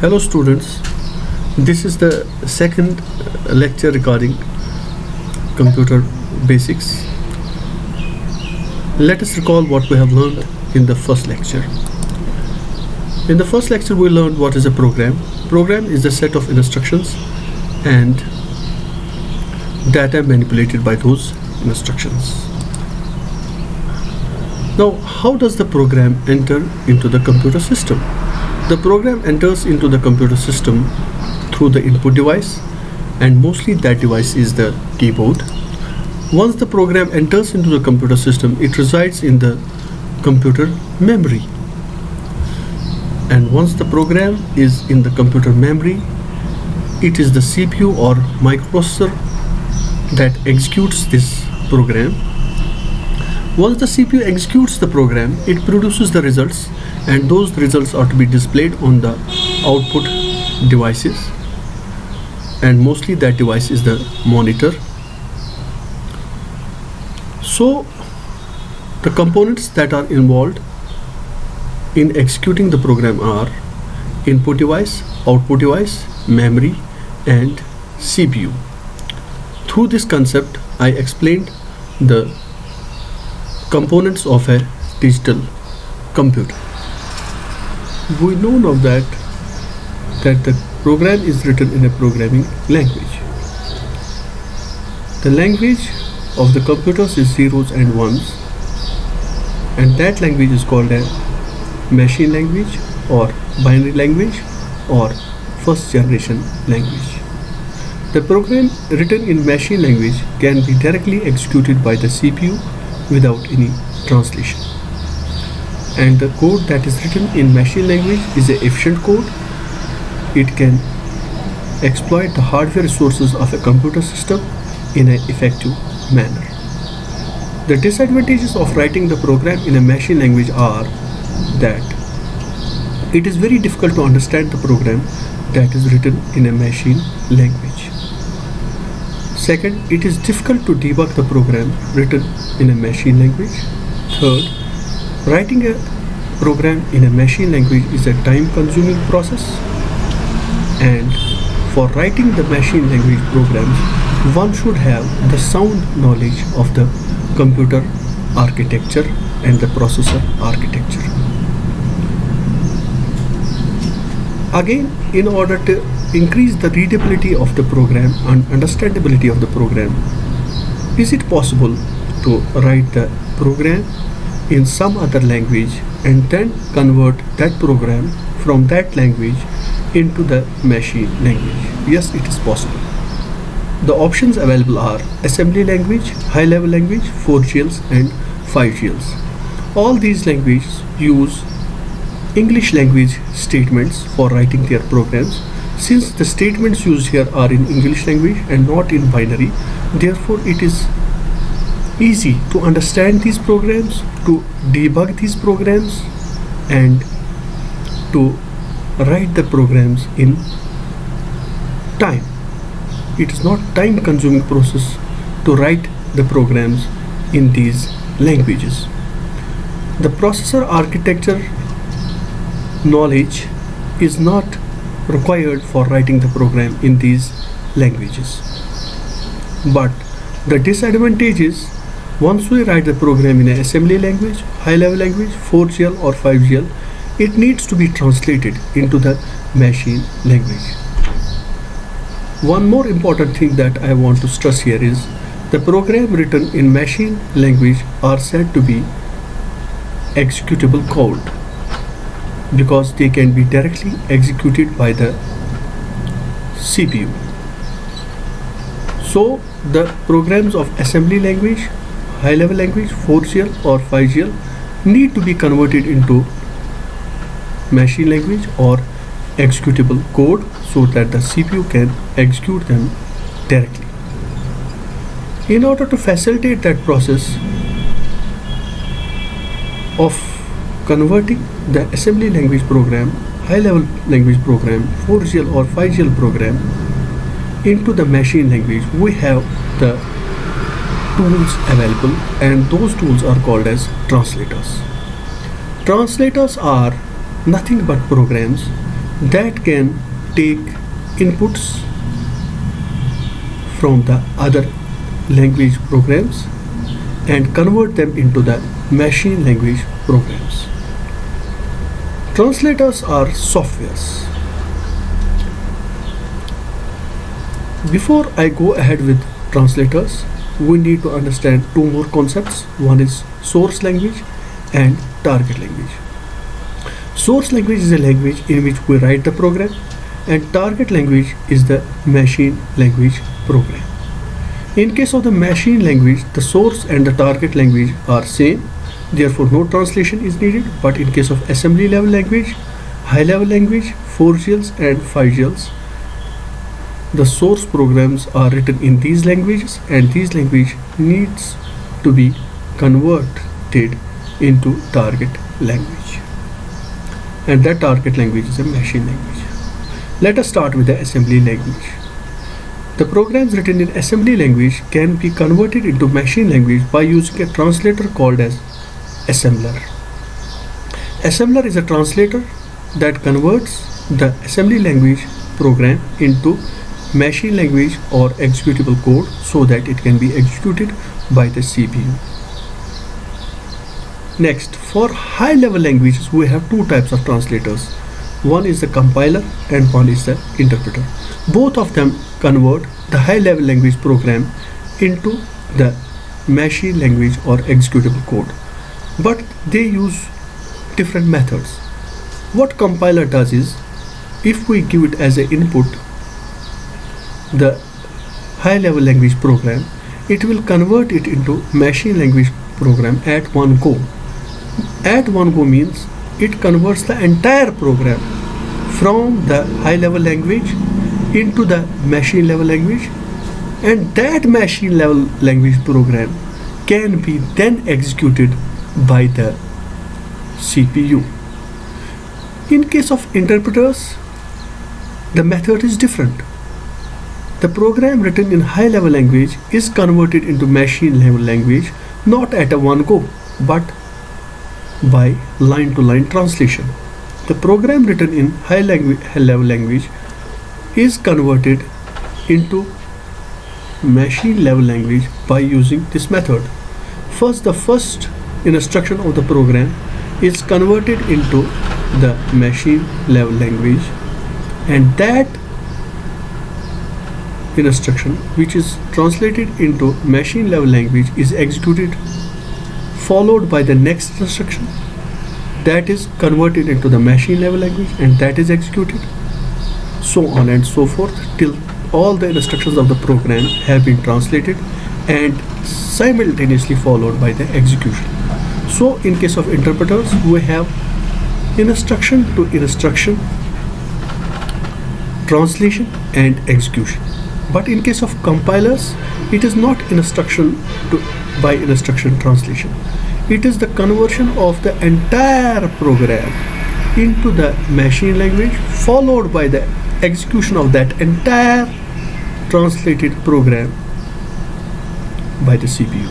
Hello students, this is the second lecture regarding computer basics. Let us recall what we have learned in the first lecture. In the first lecture we learned what is a program. Program is a set of instructions and data manipulated by those instructions. Now, how does the program enter into the computer system? The program enters into the computer system through the input device, and mostly that device is the keyboard. Once the program enters into the computer system, it resides in the computer memory. And once the program is in the computer memory, it is the CPU or microprocessor that executes this program. Once the CPU executes the program, it produces the results, and those results are to be displayed on the output devices, and mostly that device is the monitor. So the components that are involved in executing the program are input device, output device, memory, and CPU. Through this concept, I explained the components of a digital computer. We know now that the program is written in a programming language. The language of the computers is zeros and ones, and that language is called a machine language or binary language or first generation language. The program written in machine language can be directly executed by the CPU without any translation. And the code that is written in machine language is an efficient code. It can exploit the hardware resources of a computer system in an effective manner. The disadvantages of writing the program in a machine language are that it is very difficult to understand the program that is written in a machine language. Second, it is difficult to debug the program written in a machine language. Third, writing a program in a machine language is a time-consuming process, and for writing the machine language programs, one should have the sound knowledge of the computer architecture and the processor architecture. Again, in order to increase the readability of the program and understandability of the program, is it possible to write the program in some other language and then convert that program from that language into the machine language? Yes, it is possible. The options available are assembly language, high level language, 4GLs and 5GLs. All these languages use English language statements for writing their programs. Since the statements used here are in English language and not in binary, therefore it is easy to understand these programs, to debug these programs, and to write the programs in time. It is not time-consuming process to write the programs in these languages. The processor architecture knowledge is not required for writing the program in these languages. But the disadvantage is, once we write the program in an assembly language, high level language, 4GL or 5GL, it needs to be translated into the machine language. One more important thing that I want to stress here is the program written in machine language are said to be executable code, because they can be directly executed by the CPU. So the programs of assembly language, high level language, 4GL or 5GL need to be converted into machine language or executable code so that the CPU can execute them directly. In order to facilitate that process of converting the assembly language program, high level language program, 4GL or 5GL program into the machine language, we have the tools available, and those tools are called as translators. Translators are nothing but programs that can take inputs from the other language programs and convert them into the machine language programs. Translators are softwares. Before I go ahead with translators, we need to understand two more concepts. One is source language and target language. Source language is a language in which we write the program, and target language is the machine language program. In case of the machine language, the source and the target language are same, therefore no translation is needed. But in case of assembly level language, high level language, 4GLs and 5GLs, the source programs are written in these languages, and these language needs to be converted into target language, and that target language is a machine language. Let us start with the assembly language. The programs written in assembly language can be converted into machine language by using a translator called as assembler. Assembler is a translator that converts the assembly language program into machine language or executable code so that it can be executed by the CPU. Next, for high level languages, we have two types of translators. One is the compiler and one is the interpreter. Both of them convert the high level language program into the machine language or executable code, but they use different methods. What compiler does is, if we give it as an input the high level language program, it will convert it into machine language program at one go. At one go means it converts the entire program from the high level language into the machine level language, and that machine level language program can be then executed by the CPU. In case of interpreters, the method is different. The program written in high level language is converted into machine level language not at a one go, but by line to line translation. The program written in high level language is converted into machine level language by using this method. First, the first instruction of the program is converted into the machine level language, and that instruction, which is translated into machine level language, is executed, followed by the next instruction that is converted into the machine level language, and that is executed, so on and so forth, till all the instructions of the program have been translated and simultaneously followed by the execution. So in case of interpreters, we have instruction to instruction translation and execution. But in case of compilers, it is not instruction to by instruction translation. It is the conversion of the entire program into the machine language, followed by the execution of that entire translated program by the CPU.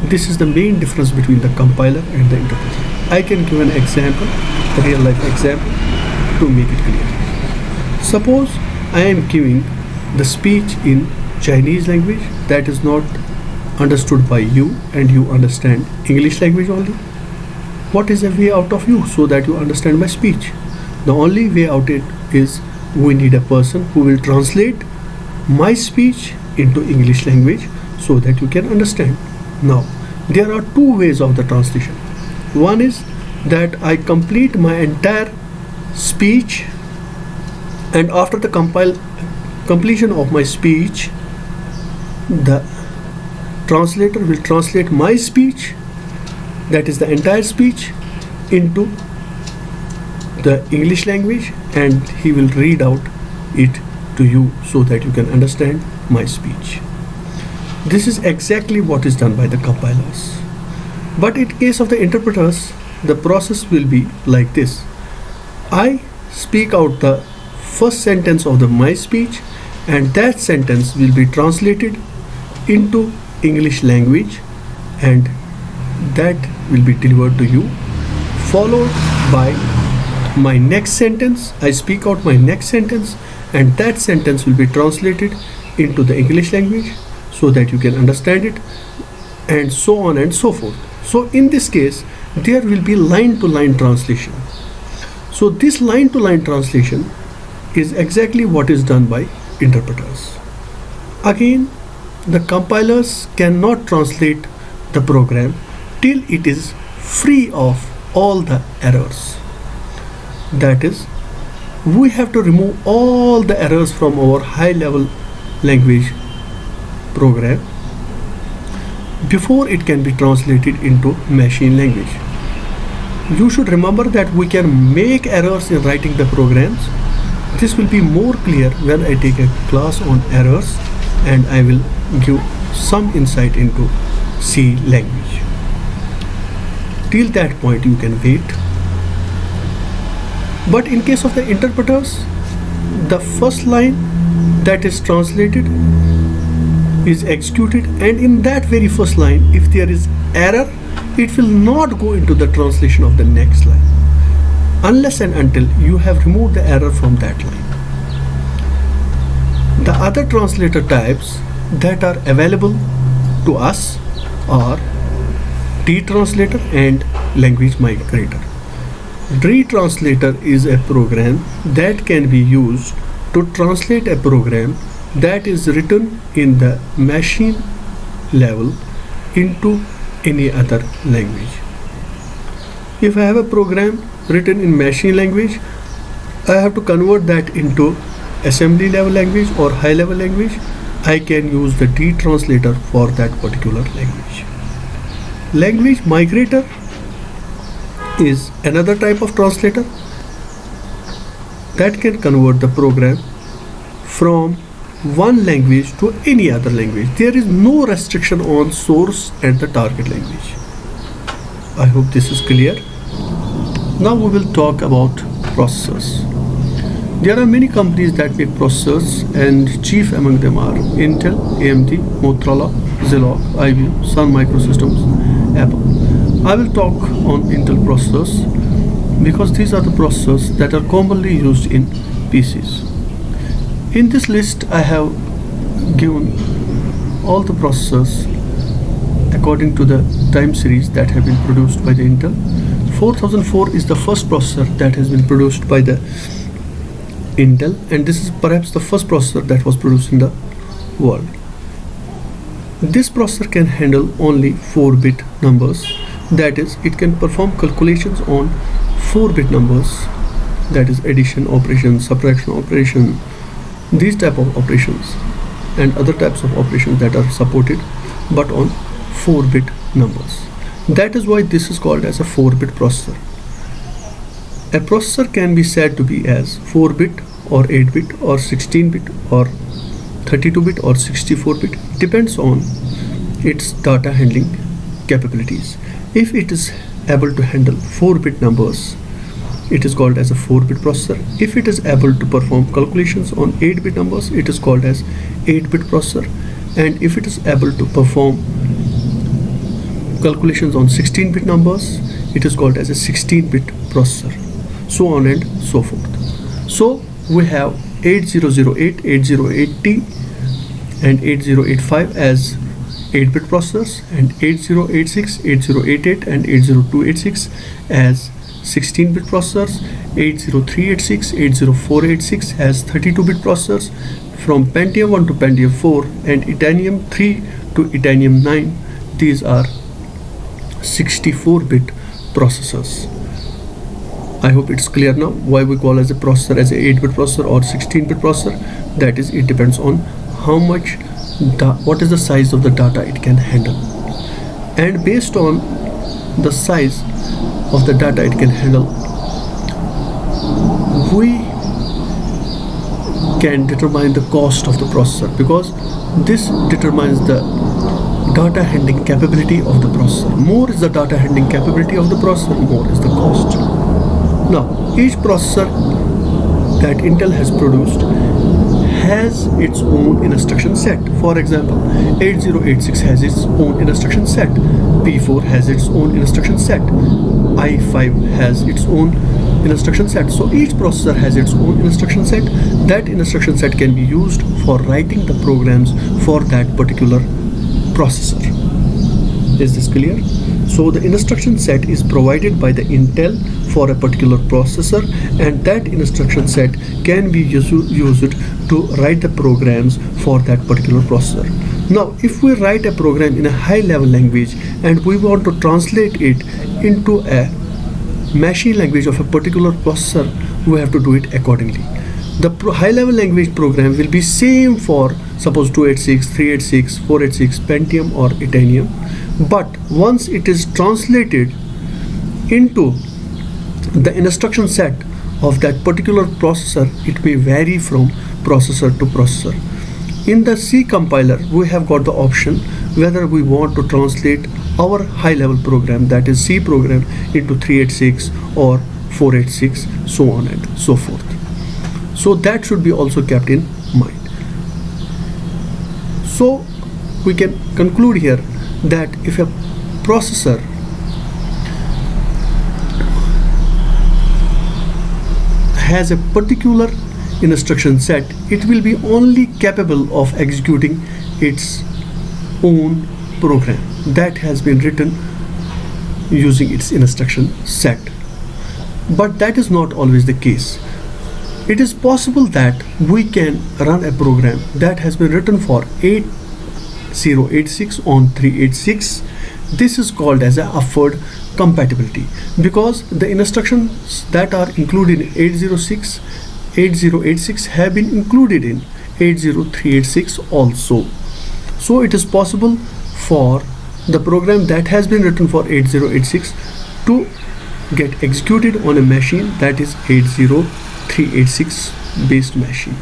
This is the main difference between the compiler and the interpreter. I can give an example, a real life example, to make it clear. Suppose I am giving the speech in Chinese language that is not understood by you, and you understand English language only. What is a way out of you so that you understand my speech? The only way out it is we need a person who will translate my speech into English language so that you can understand. Now, there are two ways of the translation. One is that I complete my entire speech, and after the completion of my speech, the translator will translate my speech, that is the entire speech, into the English language, and he will read out it to you so that you can understand my speech. This is exactly what is done by the compilers. But in case of the interpreters, the process will be like this. I speak out the first sentence of my speech, and that sentence will be translated into English language, and that will be delivered to you, followed by my next sentence, I speak out my next sentence, and that sentence will be translated into the English language so that you can understand it, and so on and so forth. So in this case, there will be line to line translation. So this line to line translation is exactly what is done by interpreters. Again, the compilers cannot translate the program till it is free of all the errors. That is, we have to remove all the errors from our high level language program before it can be translated into machine language. You should remember that we can make errors in writing the programs. This will be more clear when I take a class on errors, and I will give some insight into C language. Till that point you can wait. But in case of the interpreters, the first line that is translated is executed, and in that very first line, if there is error, it will not go into the translation of the next line unless and until you have removed the error from that line. The other translator types that are available to us are T-translator and language migrator. T-translator is a program that can be used to translate a program that is written in the machine level into any other language. If I have a program written in machine language, I have to convert that into assembly level language or high level language. I can use the T-translator for that particular language. Language migrator is another type of translator that can convert the program from one language to any other language. There is no restriction on source and the target language. I hope this is clear. Now we will talk about processors. There are many companies that make processors, and chief among them are Intel, AMD, Motorola, Zilog, IBM, Sun Microsystems, Apple. I will talk on Intel processors because these are the processors that are commonly used in PCs. In this list, I have given all the processors according to the time series that have been produced by the Intel. 4004 is the first processor that has been produced by the Intel, and this is perhaps the first processor that was produced in the world. This processor can handle only 4-bit numbers. That is, it can perform calculations on 4-bit numbers, that is addition operation, subtraction operation, these type of operations and other types of operations that are supported, but on 4-bit numbers. That is why this is called as a 4-bit processor. A processor can be said to be as 4-bit or 8-bit or 16-bit or 32-bit or 64-bit, depends on its data handling capabilities. If it is able to handle 4-bit numbers, it is called as a 4-bit processor. If it is able to perform calculations on 8-bit numbers, it is called as 8-bit processor. And if it is able to perform calculations on 16-bit numbers, it is called as a 16-bit processor, so on and so forth. So we have 8008, 8080 and 8085 as 8-bit processors, and 8086, 8088 and 80286 as 16-bit processors, 80386, 80486 as 32-bit processors. From Pentium 1 to Pentium 4 and Itanium 3 to Itanium 9, these are 64-bit processors. I hope it's clear now why we call as a processor as a 8-bit processor or 16-bit processor. That is, it depends on how much what is the size of the data it can handle, and based on the size of the data it can handle, we can determine the cost of the processor, because this determines the data handling capability of the processor. More is the data handling capability of the processor, more is the cost. Now, each processor that Intel has produced has its own instruction set. For example, 8086 has its own instruction set, P4 has its own instruction set, i5 has its own instruction set. So each processor has its own instruction set. That instruction set can be used for writing the programs for that particular processor. Is this clear? So the instruction set is provided by the Intel for a particular processor, and that instruction set can be used to write the programs for that particular processor. Now, if we write a program in a high level language and we want to translate it into a machine language of a particular processor, we have to do it accordingly. The high level language program will be same for suppose 286, 386, 486, Pentium or Itanium, but once it is translated into the instruction set of that particular processor, it may vary from processor to processor. In the C compiler, we have got the option whether we want to translate our high level program, that is C program, into 386 or 486, so on and so forth. So that should be also kept in mind. So we can conclude here that if a processor has a particular instruction set, it will be only capable of executing its own program that has been written using its instruction set. But that is not always the case. It is possible that we can run a program that has been written for 8086 on 386. This is called as a upward compatibility, because the instructions that are included in 8086 have been included in 80386 also. So it is possible for the program that has been written for 8086 to get executed on a machine that is 80386 based machine.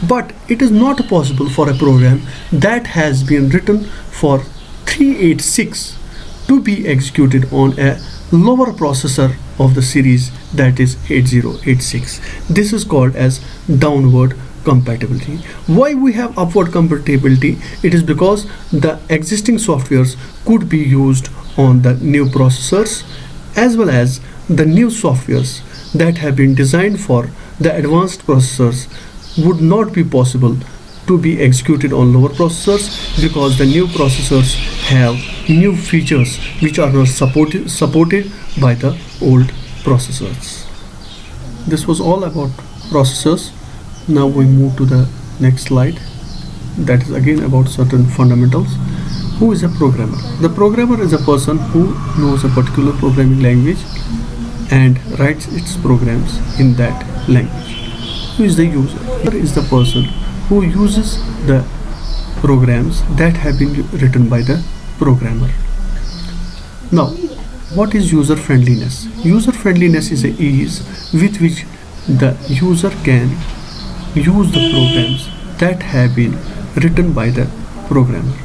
But it is not possible for a program that has been written for 386 to be executed on a lower processor of the series, that is 8086. This is called as downward compatibility. Why we have upward compatibility? It is because the existing softwares could be used on the new processors, as well as the new softwares that have been designed for the advanced processors would not be possible to be executed on lower processors, because the new processors have new features which are not supported by the old processors. This was all about processors. Now we move to the next slide, that is again about certain fundamentals. Who is a programmer? The programmer is a person who knows a particular programming language and writes its programs in that language. Who is the user? User is the person who uses the programs that have been written by the programmer. Now, what is user friendliness? User friendliness is the ease with which the user can use the programs that have been written by the programmer.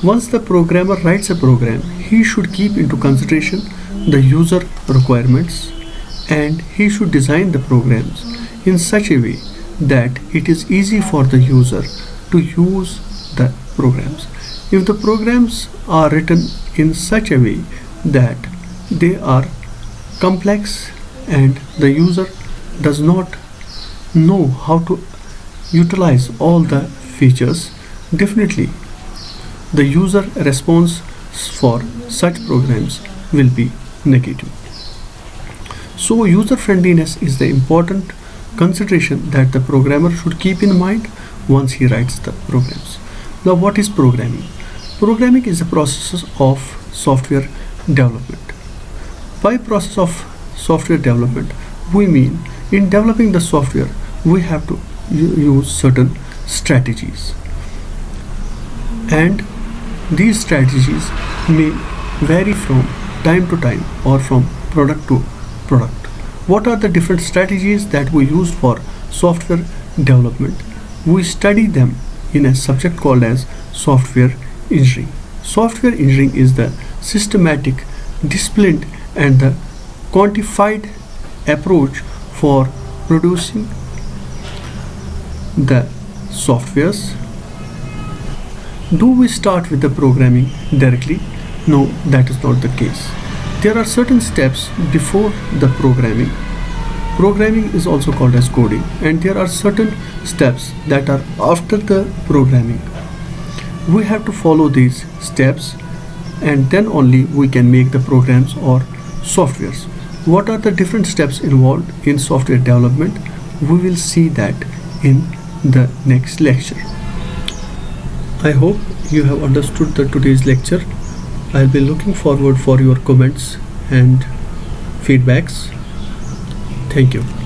Once the programmer writes a program, he should keep into consideration the user requirements, and he should design the programs in such a way that it is easy for the user to use the programs. If the programs are written in such a way that they are complex and the user does not know how to utilize all the features, definitely the user response for such programs will be negative. So user friendliness is the important consideration that the programmer should keep in mind once he writes the programs. Now, what is programming? Programming is a process of software development. By process of software development, we mean in developing the software we have to use certain strategies, and these strategies may vary from time to time or from product to product. What are the different strategies that we use for software development? We study them in a subject called as software engineering. Software engineering is the systematic, disciplined and the quantified approach for producing the softwares. Do we start with the programming directly? No, that is not the case. There are certain steps before the programming. Programming is also called as coding, and there are certain steps that are after the programming. We have to follow these steps, and then only we can make the programs or softwares. What are the different steps involved in software development? We will see that in the next lecture. I hope you have understood today's lecture. I'll be looking forward for your comments and feedbacks. Thank you.